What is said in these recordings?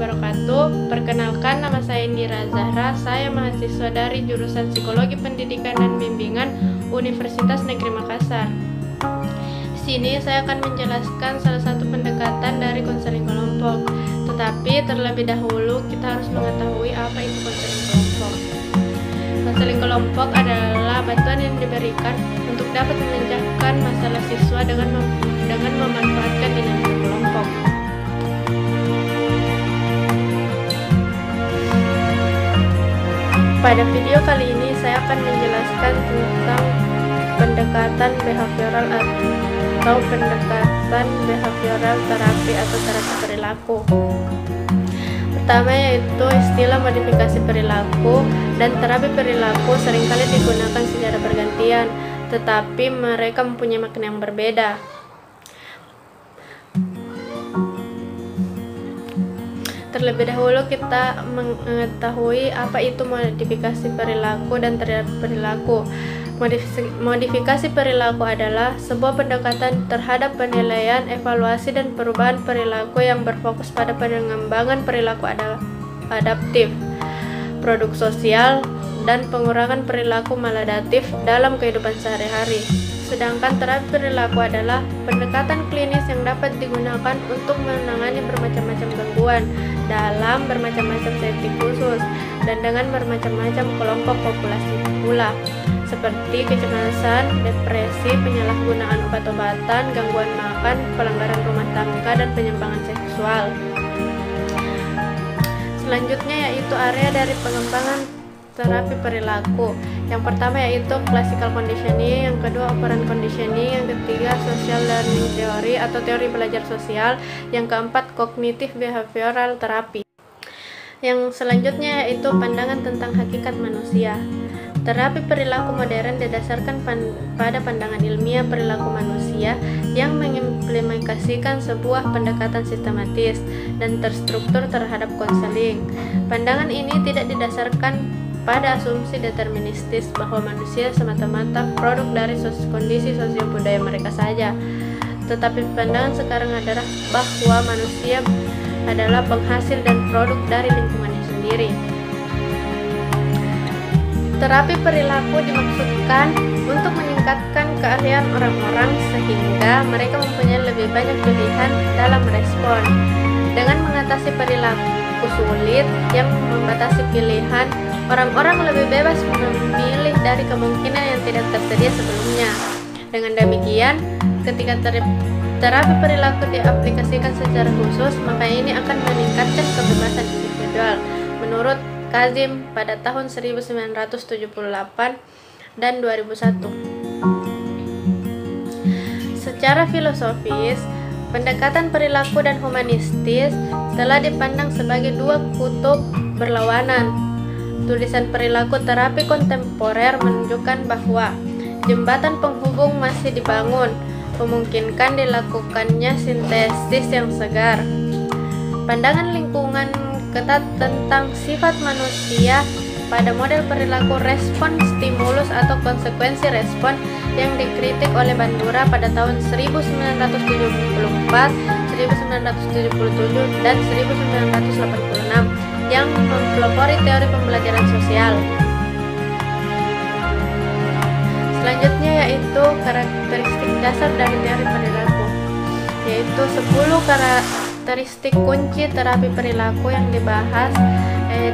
wabarakatuh. Perkenalkan, nama saya Indira Zahra. Saya mahasiswa dari jurusan Psikologi Pendidikan dan Bimbingan Universitas Negeri Makassar. Di sini saya akan menjelaskan salah satu pendekatan dari konseling kelompok. Tetapi terlebih dahulu kita harus mengetahui apa itu konseling kelompok. Konseling kelompok adalah bantuan yang diberikan untuk dapat memecahkan masalah siswa dengan memanfaatkan dinamika kelompok. Pada video kali ini saya akan menjelaskan tentang pendekatan behavioral atau pendekatan behavioral terapi atau terapi perilaku. Pertama yaitu istilah modifikasi perilaku dan terapi perilaku seringkali digunakan secara bergantian, tetapi mereka mempunyai makna yang berbeda. Terlebih dahulu kita mengetahui apa itu modifikasi perilaku dan terapi perilaku. Modifikasi perilaku adalah sebuah pendekatan terhadap penilaian, evaluasi, dan perubahan perilaku yang berfokus pada pengembangan perilaku adaptif, produk sosial, dan pengurangan perilaku maladaptif dalam kehidupan sehari-hari. Sedangkan terapi perilaku adalah pendekatan klinis yang dapat digunakan untuk menangani bermacam-macam gangguan dalam bermacam-macam setting khusus dan dengan bermacam-macam kelompok populasi pula, seperti kecemasan, depresi, penyalahgunaan obat-obatan, gangguan makan, pelanggaran rumah tangga, dan penyimpangan seksual. Selanjutnya yaitu area dari pengembangan terapi perilaku. Yang pertama yaitu classical conditioning, yang kedua operant conditioning, yang ketiga social learning theory atau teori belajar sosial, yang keempat cognitive behavioral therapy. Yang selanjutnya yaitu pandangan tentang hakikat manusia. Terapi perilaku modern didasarkan pada pandangan ilmiah perilaku manusia yang mengimplementasikan sebuah pendekatan sistematis dan terstruktur terhadap konseling. Pandangan ini tidak didasarkan pada asumsi deterministis bahwa manusia semata-mata produk dari kondisi sosio-budaya mereka saja, tetapi pandangan sekarang adalah bahwa manusia adalah penghasil dan produk dari lingkungannya sendiri. Terapi perilaku dimaksudkan untuk meningkatkan keahlian orang-orang sehingga mereka mempunyai lebih banyak pilihan dalam respon. Dengan mengatasi perilaku sulit yang membatasi pilihan, orang-orang lebih bebas memilih dari kemungkinan yang tidak tersedia sebelumnya. Dengan demikian, ketika terapi perilaku diaplikasikan secara khusus, maka ini akan meningkatkan kebebasan individual. Menurut Kazim pada tahun 1978 dan 2001. Secara filosofis, pendekatan perilaku dan humanistis telah dipandang sebagai dua kutub berlawanan. Tulisan perilaku terapi kontemporer menunjukkan bahwa jembatan penghubung masih dibangun, memungkinkan dilakukannya sintesis yang segar. Pandangan lingkungan ketat tentang sifat manusia pada model perilaku respon stimulus atau konsekuensi respon yang dikritik oleh Bandura pada tahun 1974, 1977, dan 1986 yang mempelopori teori pembelajaran sosial. Selanjutnya yaitu karakteristik dasar dari teori perilaku, yaitu 10 karakteristik kunci terapi perilaku yang dibahas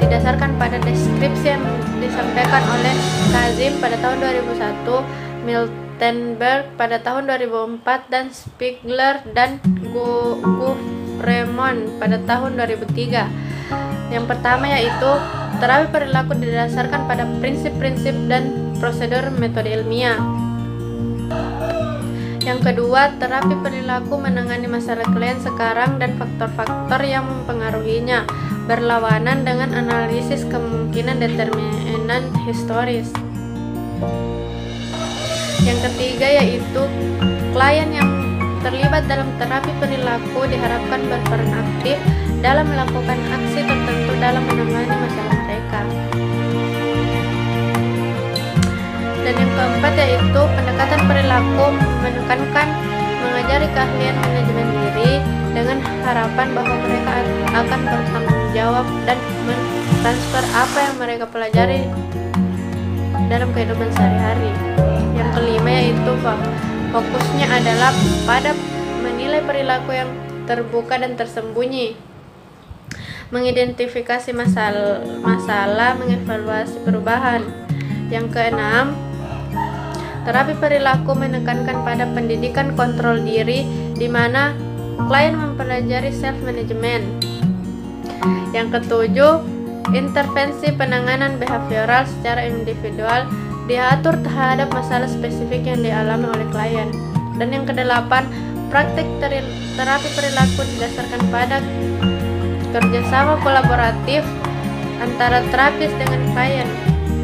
didasarkan pada deskripsi yang disampaikan oleh Kazim pada tahun 2001, Miltenberg pada tahun 2004, dan Spiegler dan Guffremont pada tahun 2003. Yang pertama yaitu terapi perilaku didasarkan pada prinsip-prinsip dan prosedur metode ilmiah. Yang kedua, terapi perilaku menangani masalah klien sekarang dan faktor-faktor yang mempengaruhinya, berlawanan dengan analisis kemungkinan determinan historis. Yang ketiga yaitu klien yang terlibat dalam terapi perilaku diharapkan berperan aktif dalam melakukan aksi tertentu dalam menangani masalah mereka. Dan yang keempat yaitu pendekatan perilaku menekankan mengajari keahlian manajemen diri dengan harapan bahwa mereka akan bertanggung jawab dan mentransfer apa yang mereka pelajari dalam kehidupan sehari-hari. Yang kelima yaitu fokusnya adalah pada menilai perilaku yang terbuka dan tersembunyi, mengidentifikasi masalah, mengevaluasi perubahan. Yang keenam, terapi perilaku menekankan pada pendidikan kontrol diri di mana klien mempelajari self management. Yang ketujuh, intervensi penanganan behavioral secara individual diatur terhadap masalah spesifik yang dialami oleh klien. Dan yang kedelapan, praktik terapi perilaku didasarkan pada kerjasama kolaboratif antara terapis dengan klien.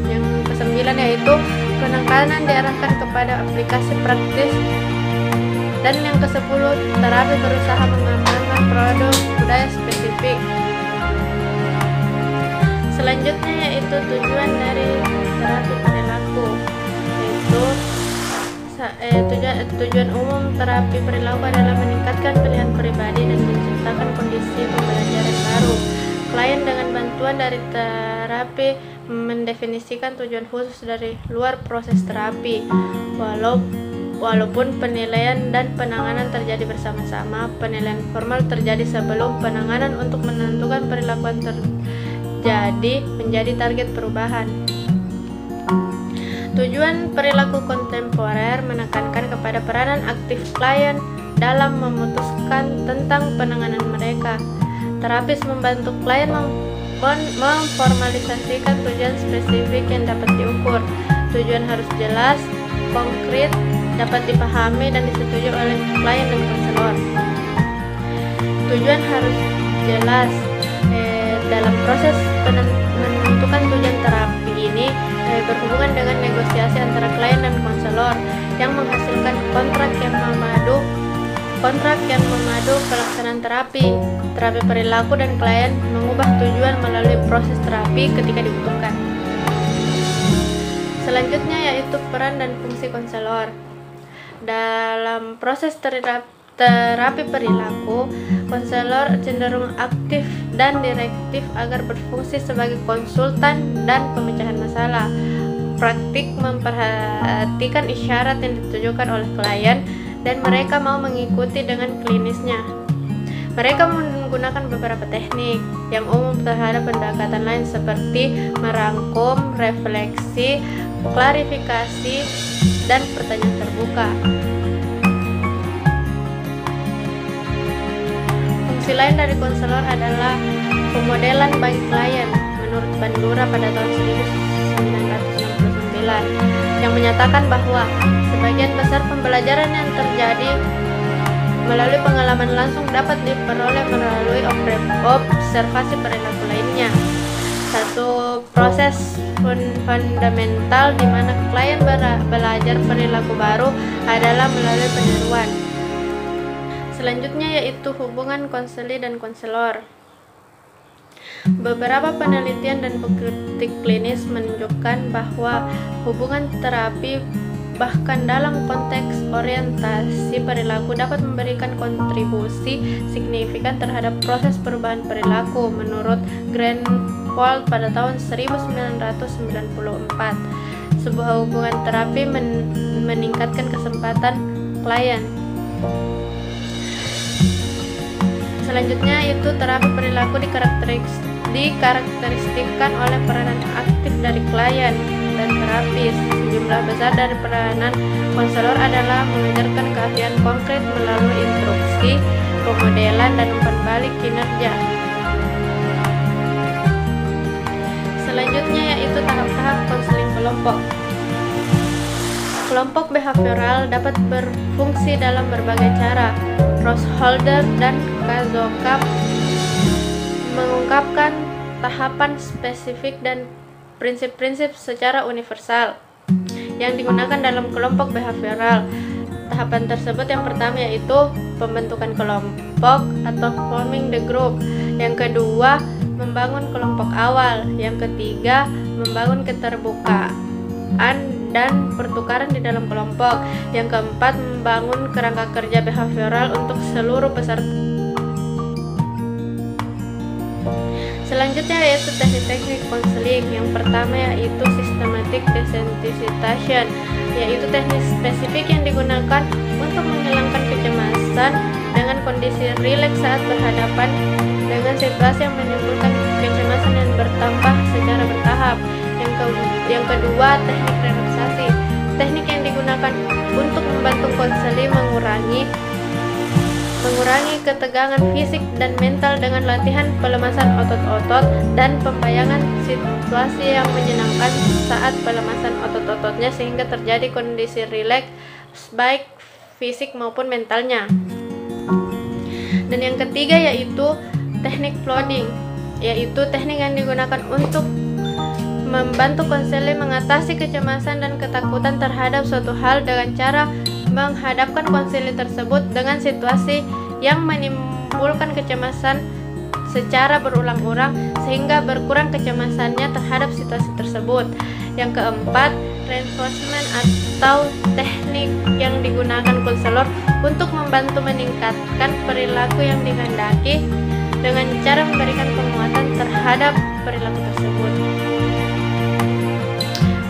Yang kesembilan yaitu penekanan diarahkan kepada aplikasi praktis. Dan yang kesepuluh, terapi berusaha mengembangkan produk budaya spesifik. Selanjutnya yaitu tujuan dari terapi perilaku, yaitu tujuan umum terapi perilaku adalah meningkatkan pilihan pribadi dan menciptakan kondisi pembelajaran baru. Klien dengan bantuan dari terapi mendefinisikan tujuan khusus dari luar proses terapi. Walaupun penilaian dan penanganan terjadi bersama-sama, penilaian formal terjadi sebelum penanganan untuk menentukan perilaku yang menjadi target perubahan. Tujuan perilaku kontemporer menekankan kepada peranan aktif klien dalam memutuskan tentang penanganan mereka. Terapis membantu klien memformalisasikan tujuan spesifik yang dapat diukur. Tujuan harus jelas, konkret, dapat dipahami dan disetujui oleh klien dan konselor. Tujuan harus jelas. Dalam proses menentukan tujuan terapi ini berhubungan dengan negosiasi antara klien dan konselor yang menghasilkan kontrak yang memadu pelaksanaan terapi perilaku, dan klien mengubah tujuan melalui proses terapi ketika dibutuhkan. Selanjutnya yaitu peran dan fungsi konselor. Dalam proses terapi perilaku, konselor cenderung aktif dan direktif agar berfungsi sebagai konsultan dan pemecahan masalah. Praktik memperhatikan isyarat yang ditujukan oleh klien dan mereka mau mengikuti dengan klinisnya. Mereka menggunakan beberapa teknik yang umum terhadap pendekatan lain seperti merangkum, refleksi, klarifikasi, dan pertanyaan terbuka. Fungsi lain dari konselor adalah pemodelan bagi klien menurut Bandura pada tahun 1969 yang menyatakan bahwa sebagian besar pembelajaran yang terjadi melalui pengalaman langsung dapat diperoleh melalui observasi perilaku lainnya. Satu proses fundamental di mana klien belajar perilaku baru adalah melalui peniruan. Selanjutnya yaitu hubungan konseli dan konselor. Beberapa penelitian dan bukti klinis menunjukkan bahwa hubungan terapi bahkan dalam konteks orientasi perilaku dapat memberikan kontribusi signifikan terhadap proses perubahan perilaku menurut Greenwald pada tahun 1994. Sebuah hubungan terapi meningkatkan kesempatan klien. Selanjutnya itu terapi perilaku dikarakteristikkan oleh peranan aktif dari klien dan terapis. Sejumlah besar dari peranan konselor adalah mengajarkan keahlian konkret melalui instruksi, pemodelan, dan umpan balik kinerja. Selanjutnya yaitu tahap-tahap konseling kelompok. Kelompok behavioral dapat berfungsi dalam berbagai cara. Roseholder dan Kazokap mengungkapkan tahapan spesifik dan prinsip-prinsip secara universal yang digunakan dalam kelompok behavioral. Tahapan tersebut yang pertama yaitu pembentukan kelompok atau forming the group. Yang kedua, membangun kelompok awal. Yang ketiga, membangun keterbukaan dan pertukaran di dalam kelompok. Yang keempat, membangun kerangka kerja behavioral untuk seluruh peserta. Selanjutnya yaitu teknik-teknik konseling. Yang pertama yaitu systematic desensitization, yaitu teknik spesifik yang digunakan untuk menghilangkan kecemasan dengan kondisi rileks saat berhadapan dengan situasi yang menimbulkan kecemasan yang bertambah secara bertahap. Yang kedua, teknik relaksasi. Teknik yang digunakan untuk membantu konseling mengurangi ketegangan fisik dan mental dengan latihan pelemasan otot-otot dan pembayangan situasi yang menyenangkan saat pelemasan otot-ototnya sehingga terjadi kondisi rileks baik fisik maupun mentalnya. Dan yang ketiga yaitu teknik flooding, yaitu teknik yang digunakan untuk membantu konseling mengatasi kecemasan dan ketakutan terhadap suatu hal dengan cara menghadapkan konseling tersebut dengan situasi yang menimbulkan kecemasan secara berulang-ulang sehingga berkurang kecemasannya terhadap situasi tersebut. Yang keempat, reinforcement atau teknik yang digunakan konselor untuk membantu meningkatkan perilaku yang dikehendaki dengan cara memberikan penguatan terhadap perilaku tersebut.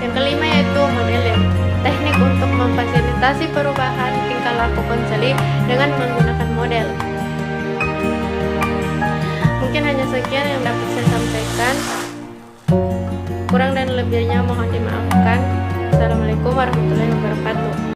Yang kelima yaitu modeling, teknik untuk memfasilitasi perubahan tingkah laku konseling dengan menggunakan model. Mungkin hanya sekian yang dapat saya sampaikan. Kurang dan lebihnya mohon dimaafkan. Assalamualaikum warahmatullahi wabarakatuh.